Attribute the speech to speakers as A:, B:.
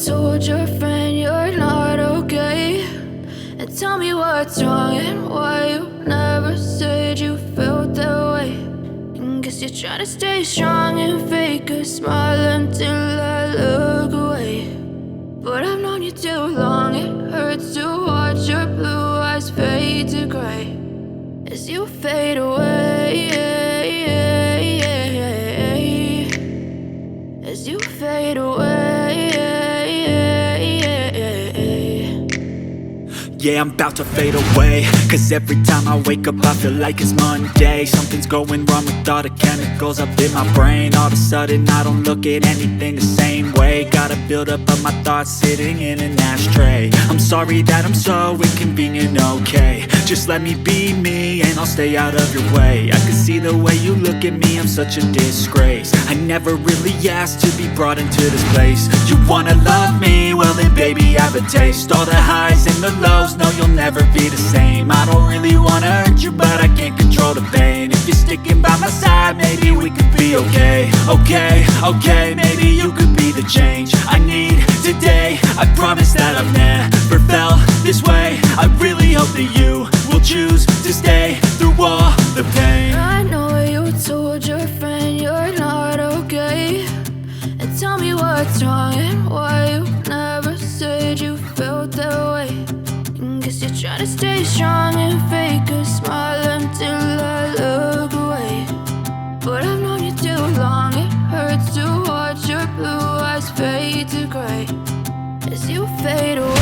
A: told your friend you're not okay, and tell me what's wrong and why you never said you felt that way. And guess you're trying to stay strong and fake a smile until I look away. But I've known you too long, it hurts to watch your blue eyes fade to gray as you fade away, as you fade away.
B: Yeah, I'm about to fade away, cause every time I wake up I feel like it's Monday. Something's going wrong with all the chemicals up in my brain. All of a sudden I don't look at anything the same way. Gotta build up of my thoughts sitting in an ashtray. I'm sorry that I'm so inconvenient, okay. Just let me be me and I'll stay out of your way. I can see the way you look at me, I'm such a disgrace. I never really asked to be brought into this place. You wanna love me? Well then baby I have a taste. All the highs and the lows, no you'll never be the same. I don't really wanna hurt you but I can't control the pain. If you're sticking by my side maybe we could be okay. Okay, maybe you could be the change I need today. I promise that I've never felt this way. I really hope that you will choose to stay through all the pain.
A: I know you told your friend you're not okay, and tell me what's wrong and why you never said you felt that way. And guess you're trying to stay strong and fake a smile until I look away. But I've known you too long, it hurts to watch your blue eyes fade to gray as you fade away.